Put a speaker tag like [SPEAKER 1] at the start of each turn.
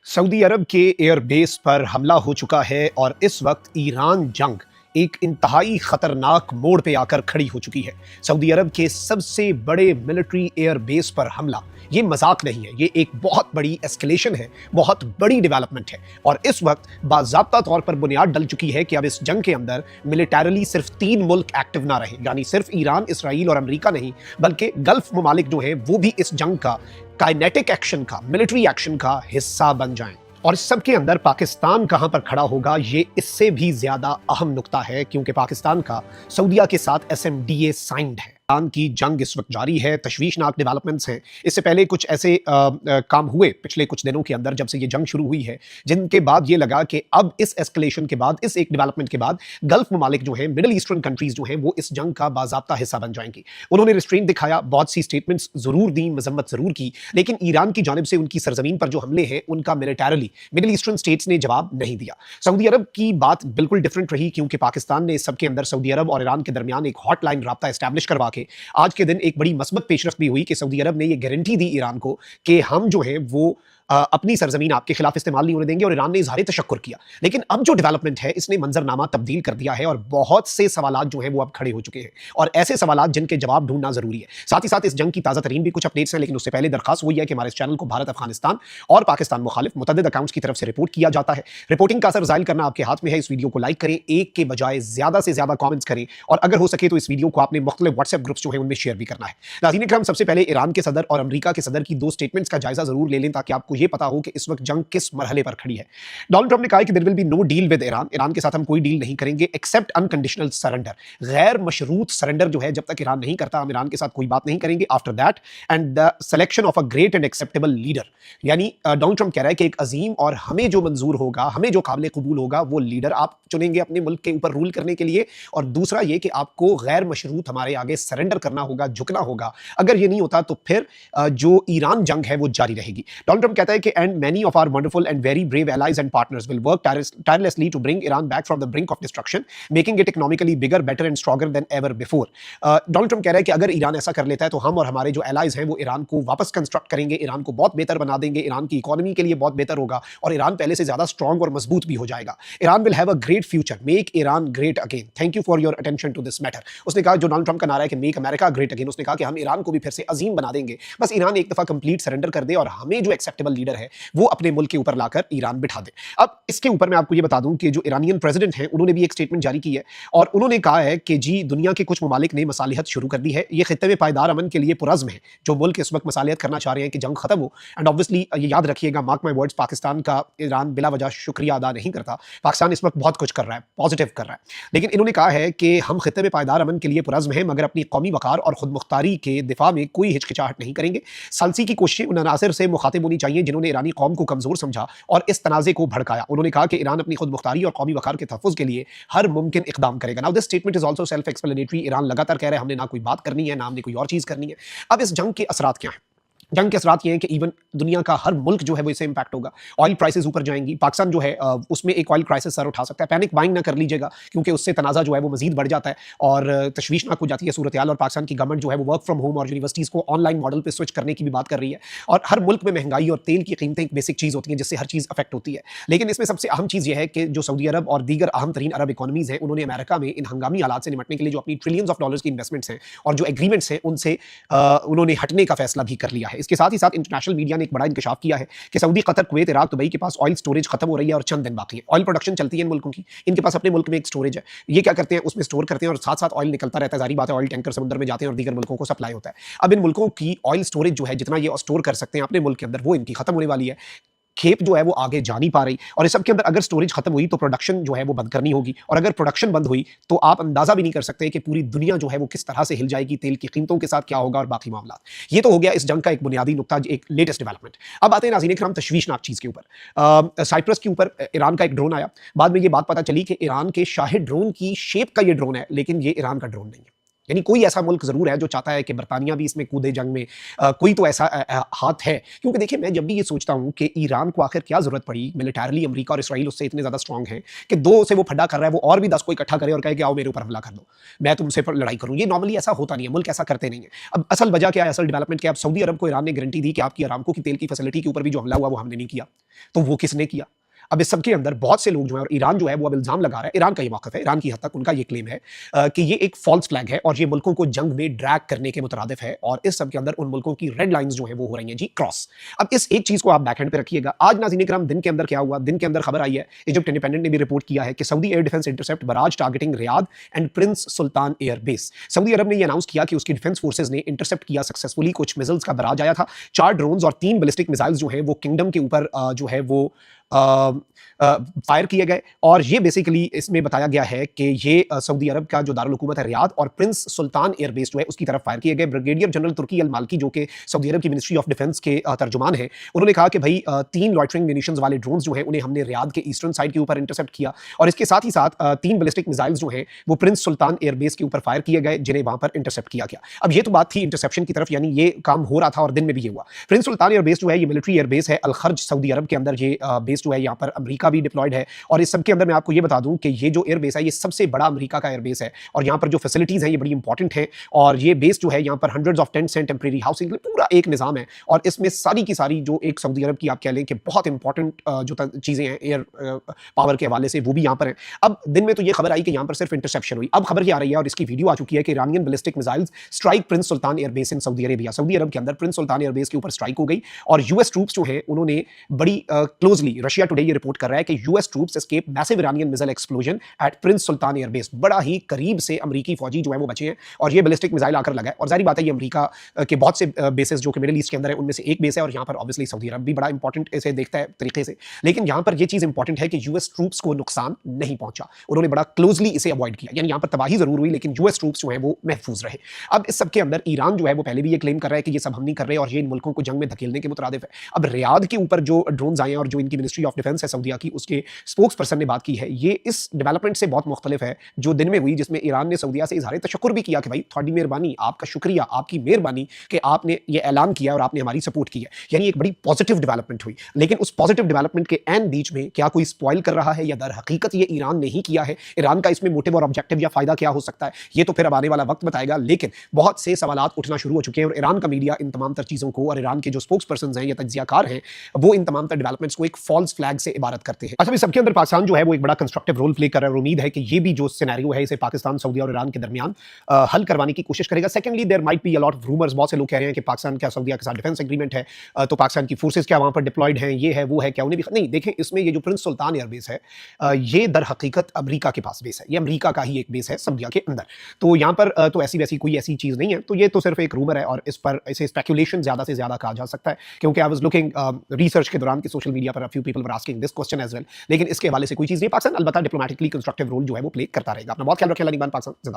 [SPEAKER 1] Saudi अरब के airbase पर हमला हो चुका है और इस वक्त ईरान जंग एक इंतहाई खतरनाक मोड़ पे आकर खड़ी हो चुकी है। सऊदी अरब के सबसे बड़े मिलिट्री एयरबेस पर हमला ये मजाक नहीं है, ये एक बहुत बड़ी एस्केलेशन है, बहुत बड़ी डेवलपमेंट है। और इस वक्त बाज़ाब्ता तौर पर बुनियाद डल चुकी है कि अब इस जंग के अंदर मिलिटरली सिर्फ 3 मुल्क एक्टिव ना रहे, यानी सिर्फ ईरान, इसराइल और अमेरिका नहीं, बल्कि गल्फ ममालिक जो है वो भी इस जंग का काइनेटिक एक्शन का, मिलिट्री एक्शन का हिस्सा बन जाएं। और इस सब के अंदर पाकिस्तान कहां पर खड़ा होगा, ये इससे भी ज्यादा अहम नुक्ता है, क्योंकि पाकिस्तान का सऊदीया के साथ एसएमडीए साइंड है। ईरान की जंग इस वक्त जारी है, तशवीशनाक डेवलपमेंट्स हैं। इससे पहले कुछ ऐसे काम हुए पिछले कुछ दिनों के अंदर, जब से ये जंग शुरू हुई है, जिनके बाद ये लगा कि अब इस एस्केलेशन के बाद, इस एक डेवलपमेंट के बाद गल्फ ममालिक जो हैं, मिडिल ईस्टर्न कंट्रीज जो हैं, वो इस जंग का बाज़ाब्ता हिस्सा बन जाएंगी। उन्होंने रिस्ट्रेंट दिखाया, बहुत सी स्टेटमेंट्स जरूर दी, मजम्मत जरूर की, लेकिन ईरान की जानिब से उनकी सरजमीन पर जो हमले हैं उनका मिलिटरली मिडिल ईस्टर्न स्टेट्स ने जवाब नहीं दिया। सऊदी अरब की बात बिल्कुल डिफरेंट रही, क्योंकि पाकिस्तान ने इस सब के अंदर सऊदी अरब और ईरान के दरमियान एक हॉटलाइन राब्ता एस्टैब्लिश करवा के आज के दिन एक बड़ी मस्बत पेशरफ्त भी हुई कि सऊदी अरब ने यह गारंटी दी ईरान को कि हम जो है वो अपनी सरजमीन आपके खिलाफ इस्तेमाल नहीं होने देंगे, और ईरान ने इजहार तशक्कुर किया। लेकिन अब जो डेवलपमेंट है, इसने मंजरनामा तब्दील कर दिया है और बहुत से सवालात जो हैं वो अब खड़े हो चुके हैं, और ऐसे सवालात जिनके जवाब ढूंढना जरूरी है। साथ ही साथ इस जंग की ताज़ा तरीन भी कुछ अपडेट्स हैं, लेकिन उससे पहले दरखास्त हुई है कि हमारे इस चैनल को भारत, अफगानिस्तान और पाकिस्तान मुखालिफ मुतअद्दिद अकाउंट्स की तरफ से रिपोर्ट किया जाता है। रिपोर्टिंग का असर जाहिर करना आपके हाथ में है। इस वीडियो को लाइक करें, एक के बजाय ज्यादा से ज्यादा कॉमेंट्स करें, और अगर हो सके तो इस वीडियो को आपने मुख्तलिफ व्हाट्सएप ग्रुप्स जो है उनमें शेयर भी करना है। नाज़रीन इकराम, सबसे पहले ईरान के सदर और अमेरिका के सदर की दो स्टेटमेंट्स का जायजा जरूर ले लें, ताकि आपको यह पता हो कि इस वक्त जंग किस मरहले पर खड़ी है। डोनाल्ड ट्रंप ने कहा कि there will be no deal with Iran, Iran के साथ हम कोई डील नहीं करेंगे एक्सेप्ट अनकंडीशनल सरेंडर। गैर मशरूत सरेंडर जो है जब तक ईरान नहीं करता, हम ईरान के साथ कोई बात नहीं करेंगे। After that and the selection of a great and acceptable leader, यानी डोनाल्ड ट्रंप कह रहा है कि एक अजीम और हमें जो मंजूर होगा, हमें जो काबिल कबूल होगा, वो लीडर आप चुनेंगे अपने मुल्क के ऊपर रूल करने के लिए। और दूसरा ये कि आपको गैर मशरूत हमारे आगे सरेंडर करना होगा, झुकना होगा। अगर ये नहीं होता तो फिर जो ईरान जंग है वो जारी रहेगी। डोनाल्ड ट्रंप कहता है कि and many of our wonderful and very brave allies and partners will work tirelessly to bring Iran back from the brink of destruction, making it economically bigger, better and stronger than ever before. Donald Trump कह रहा है कि अगर Iran ऐसा कर लेता है तो हम और हमारे जो एलाइज हैं वो ईरान को वापस कंस्ट्रक्ट करेंगे, ईरान को बहुत बेहतर बना देंगे, ईरान की इकोनॉमी के लिए बहुत बेहतर होगा, और ईरान पहले से ज्यादा स्ट्रॉन्ग और मजबूत भी हो जाएगा। Iran will have a great future, make Iran great again, thank you for your attention to this matter. उसने कहा, जो डोनाल्ड ट्रंप का नारा है कि मेक अमेरिका ग्रेट अगेन, उसने कहा कि हम ईरान को भी फिर से अजीम बना देंगे, बस ईरान एक दफा कंप्लीट सरेंडर कर दे और हमें जो एक्सेप्टेबल लीडर है वो अपने मुल्क के ऊपर लाकर ईरान बिठा दे। अब इसके ऊपर मैं आपको ये बता दूं कि जो ईरानियन प्रेसिडेंट हैं उन्होंने भी एक स्टेटमेंट जारी की है, और उन्होंने कहा है कि जी दुनिया के कुछ ममालिक ने मसालिहत शुरू कर दी है, ये खित्ते में पायदार अमन के लिए पुरज़्म है। जो मुल्क इस वक्त मसालिहत करना चाह रहे हैं कि जंग खत्म हो, एंड ऑब्वियसली ये याद रखिएगा, मार्क माई वर्ड्स, पाकिस्तान का ईरान बिला वजह शुक्रिया अदा नहीं करता। पाकिस्तान इस वक्त बहुत कुछ कर रहा है, पॉजिटिव कर रहा है, लेकिन इन्होंने कहा है कि हम खित्ते में पायदार अमन के लिए पुरज़्म हैं, मगर अपनी कौमी वकार और खुद मुख्तारी के दिफा में कोई हिचकिचाहट नहीं करेंगे। सालसी की कोशिशें उन अनासर से मुखातिब होनी चाहिए जिन्होंने ईरानी कौम को कमजोर समझा और इस तनाज़े को भड़काया। उन्होंने कहा कि ईरान अपनी खुद मुख्तारी और कौमी वकार के तहफ़्फ़ुज़ के लिए हर मुमकिन इक़दाम करेगा। Now this statement is also self explanatory. Iran लगातार कह रहा है हमने ना कोई बात करनी है, ना हमने कोई और चीज़ करनी है। अब इस जंग के असरात क्या हैं? जंग के असरात ये हैं कि इवन दुनिया का हर मुल्क जो है वो इससे इंपैक्ट होगा। ऑयल प्राइसेस ऊपर जाएंगी, पाकिस्तान जो है उसमें एक ऑयल क्राइसिस सर उठा सकता है। पैनिक बाइंग ना कर लीजिएगा, क्योंकि उससे तनाज़ा जो है वो मजीद बढ़ जाता है और तशवीशनाक हो जाती है सूरत हाल। और पाकिस्तान की गवर्नमेंट जो है वो वर्क फ्रॉम होम और यूनिवर्सिटीज़ को ऑनलाइन मॉडल पर स्विच करने की भी बात कर रही है। और हर मुल्क में महंगाई और तेल की कीमतें एक बेसिक चीज़ होती हैं जिससे हर चीज़ अफेक्ट होती है। लेकिन इसमें सबसे अहम चीज़ यह है कि जो सऊदी अरब और दीगर अहम तरीन अरब इकॉनमीज़ हैं, उन्होंने अमेरिका में इन हंगामी हालात से निपटने के लिए जो अपनी ट्रिलियंस ऑफ डॉलर्स की इन्वेस्टमेंट्स हैं और जो एग्रीमेंट्स हैं, उनसे उन्होंने हटने का फैसला भी कर लिया है। इसके साथ ही साथ इंटरनेशनल मीडिया ने एक बड़ा इंकशाफ किया है कि Saudi, Qatar, Kuwait, Iraq, Dubai के पास ऑयल स्टोरेज खत्म हो रही है और चंद दिन बाकी है। ऑयल प्रोडक्शन चलती है इन मुल्कों की, इनके पास अपने मुल्क में एक स्टोरेज है। ये क्या करते हैं, उसमें स्टोर करते हैं और साथ साथ ऑयल निकलता रहता है। जारी बात है, ऑयल टैंकर समुद्र में जाते हैं और दीगर मुल्कों को सप्लाई होता है। अब इन मुल्कों की ऑयल स्टोरेज जो है, जितना ये स्टोर कर सकते हैं अपने मुल्क के अंदर, वो इनकी खत्म होने वाली है। खेप जो है वो आगे जा नहीं पा रही, और इस सब के अंदर अगर स्टोरेज खत्म हुई तो प्रोडक्शन जो है वो बंद करनी होगी, और अगर प्रोडक्शन बंद हुई तो आप अंदाजा भी नहीं कर सकते कि पूरी दुनिया जो है वो किस तरह से हिल जाएगी, तेल की कीमतों के साथ क्या होगा और बाकी मामला। ये तो हो गया इस जंग का एक बुनियादी नुकता, एक लेटेस्ट डेवलपमेंट। अब आते हैं नाज़रीन इकराम तशवीशनाक चीज़ के ऊपर। साइप्रस के ऊपर ईरान का एक ड्रोन आया। बाद में ये बात पता चली कि ईरान के शाहिद ड्रोन की शेप का ये ड्रोन है, लेकिन ये ईरान का ड्रोन नहीं है। यानी कोई ऐसा मुल्क ज़रूर है जो चाहता है कि बरतानिया भी इसमें कूदे जंग में। कोई तो ऐसा हाथ है। क्योंकि देखिए, मैं जब भी ये सोचता हूँ कि ईरान को आखिर क्या ज़रूरत पड़ी, मिलिटरीली अमेरिका और इसराइल उससे इतने ज़्यादा स्ट्रांग हैं कि 2 से वो फड्डा कर रहा है, वो और भी 10 को इकट्ठा करे और कहे कि आओ मेरे ऊपर हमला कर दो, मैं तुमसे पर लड़ाई करूँ। ये नॉर्मली ऐसा होता नहीं है, मुल्क ऐसा करते नहीं है। अब असल वजह क्या है, असल डेवलपमेंट क्या है? अब सऊदी अरब को ईरान ने गारंटी दी कि आपकी अरामको की तेल की फैसिलिटी के ऊपर भी जो हमला हुआ वो हमने नहीं किया। तो वो किसने किया? अब इस सब के अंदर बहुत से लोग जो हैं, और ईरान जो है वो अब इल्ज़ाम लगा रहा है, ईरान का ये मौक़िफ़ है, ईरान की हद तक उनका ये क्लेम है कि ये एक फ़ॉल्स फ्लैग है और ये मुल्कों को जंग में ड्रैग करने के मुतरादिफ है, और इस सब के अंदर उन मुल्कों की रेड लाइन्स जो हैं वो हो रही हैं जी क्रॉस। अब इस एक चीज़ को आप बैक हैंड पे रखिएगा। आज नाज़रीन इकराम, दिन के अंदर क्या हुआ? दिन के अंदर खबर आई है, इजिप्ट इंडिपेंडेंट ने भी रिपोर्ट किया है कि Saudi air defence intercept barrage targeting Riyadh and Prince Sultan air base. Saudi अरब ने ये अनाउंस किया कि उसकी डिफेंस फोर्सेज ने इंटरसेप्ट किया सक्सेसफुली। कुछ मिसाइल्स का बराज आया था, 4 ड्रोन्स और 3 बैलिस्टिक मिसाइल्स जो हैं वो किंगडम के ऊपर जो है वो फायर किए गए। और ये बेसिकली इसमें बताया गया है कि ये सऊदी अरब का जो दारुल हुकूमत है रियाद और प्रिंस सुल्तान एयरबेस जो है उसकी तरफ फायर किए गए। ब्रिगेडियर जनरल तुर्की अल माल्की, जो कि सऊदी अरब की मिनिस्ट्री ऑफ डिफेंस के तर्जुमान हैं, उन्होंने कहा कि भाई 3 लॉइटरिंग म्यूनिशंस वाले ड्रोन्स जो हैं उन्हें हमने रियाद के ईस्टर्न साइड के ऊपर इंटरसेप्ट किया, और इसके साथ ही साथ 3 बैलिस्टिक मिसाइल्स जो हैं वो प्रिंस सुल्तान एयरबेस के ऊपर फायर किए गए, जिन्हें वहां पर इंटरसेप्ट किया गया। अब ये तो बात थी इंटरसेप्शन की तरफ, यानी ये काम हो रहा था और दिन में भी ये हुआ। प्रिंस सुल्तान एयरबेस जो है ये मिलिट्री एयरबेस है, अल खर्ज सऊदी अरब के अंदर ये बेस जो है यहाँ पर अमेरिका भी डिप्लॉयड है। और इस सब के अंदर मैं आपको ये बता दूं कि ये जो एयरबेस है ये सबसे बड़ा अमेरिका का एयरबेस है, और यहाँ पर जो फैसिलिटीज हैं ये बड़ी इंपॉर्टेंट है। और ये बेस जो है यहाँ पर hundreds of tents and temporary housing, पूरा एक निजाम है, और इसमें सारी की सारी जो एक सऊदी अरब की आप कह लें कि बहुत इंपॉर्टेंट जो चीजें हैं एयर पावर के हवाले से वो भी यहाँ पर है। अब दिन में तो ये खबर आई कि यहाँ पर सिर्फ इंटरसेप्शन हुई, अब खबर क्या आ रही है और इसकी वीडियो आ चुकी है कि Iranian ballistic missiles strike Prince Sultan airbase in Saudi Arabia. Saudi अरब के अंदर प्रिंस सुल्तान एयरबेस के ऊपर स्ट्राइक हो गई, और यूएस ट्रूप्स जो हैं उन्होंने बड़ी क्लोजली, रशिया टुडे ये रिपोर्ट कर रहा है कि US troops escape massive Iranian missile explosion at Prince Sultan airbase. बड़ा ही करीब से अमेरिकी फौजी जो है वो बचे हैं, और ये बैलिस्टिक मिसाइल आकर लगा है। और जाहिर बात है ये अमेरिका के बहुत से बेसेस जो कि मिडिल ईस्ट के अंदर है उनमें से एक बेस है, और यहाँ पर ऑब्वियसली सऊदी अरब भी बड़ा इंपॉर्टेंट इसे देखता है तरीके से। लेकिन यहाँ पर ये चीज इंपॉर्टेंट है कि यूएस ट्रूप्स को नुकसान नहीं पहुंचा, उन्होंने बड़ा क्लोजली इसे अवॉइड किया, यानी यहाँ पर तबाही जरूर हुई लेकिन यूएस ट्रूप्स जो है वो महफूज रहे। अब इस सब के अंदर ईरान जो है वो पहले भी ये क्लेम कर रहा है कि ये सब हम नहीं कर रहे और ये इन मुल्कों को जंग में धकेलने के मुतरादिफ है। अब रियाद के ऊपर जो ड्रोन्स आए हैं और जो इनकी मिनिस्ट्री ऑफ डिफेंस है सऊदीया की, उसके स्पोक्स पर्सन ने बात की है, ये इस डेवलपमेंट से बहुत मुख्तलिफ है जो दिन में हुई, जिसमें ईरान ने सऊदीया से इजहार तशक्कुर भी किया कि भाई थोड़ी मेहरबानी, आपका शुक्रिया, आपकी मेहरबानी कि आपने ये ऐलान किया और आपने हमारी सपोर्ट की है। यानी एक बड़ी पॉजिटिव डेवलपमेंट हुई। लेकिन उस पॉजिटिव डेवलपमेंट के एन बीच में क्या कोई स्पॉइल कर रहा है या दर हकीकत ये ईरान नहीं किया है? ईरान का इसमें मोटिव और ऑब्जेक्टिव या फायदा क्या हो सकता है, ये तो फिर अब आने वाला वक्त बताएगा। लेकिन बहुत से सवालात उठना शुरू हो चुके हैं, और ईरान का मीडिया इन तमाम तर चीज़ों को, और ईरान के जो स्पोक्स पर्सन हैं या तज्जियाकार हैं, वो इन तमाम तर डेवलपमेंट्स को एक फॉल्स फ्लैग से इबारत करते हैं। अच्छा, इस सबके अंदर पाकिस्तान जो है वो एक बड़ा कंस्ट्रक्टिव रोल प्ले कर रहा है, और उम्मीद है कि ये भी जो सिनेरियो है इसे पाकिस्तान, सऊदी और ईरान के दरमियान हल करवाने की कोशिश करेगा। Secondly, there might be a lot of rumours, बहुत से लोग कह रहे हैं कि पाकिस्तान क्या सऊदी के साथ डिफेंस एग्रीमेंट है, तो पाकिस्तान की फोर्सेस क्या वहां पर डिप्लॉयड हैं, ये है वो है, क्या उन्हें भी नहीं। देखें, इसमें ये जो प्रिंस सुल्तान एयरबेस है ये दर हकीकत अमेरिका के पास बेस है, ये अमेरिका का ही एक बेस है सऊदीया के अंदर। तो यहाँ पर तो ऐसी वैसी कोई ऐसी चीज़ नहीं है, तो ये तो सिर्फ एक रूमर है, और इस पर इसे स्पेकुलेशन ज़्यादा से ज़्यादा कहा जा सकता है। क्योंकि आई वाज लुकिंग रिसर्च के दौरान कि सोशल मीडिया पर few people were asking this question as well, लेकिन इसके हवाले से कोई चीज़ नहीं। पाकिस्तान अलबत्ता डिप्लोमेटिकली कंस्ट्रक्टिव रोल जो है वो प्ले करता रहेगा। अपना बहुत ख्याल रखें। पाकिस्तान जिंदाबाद।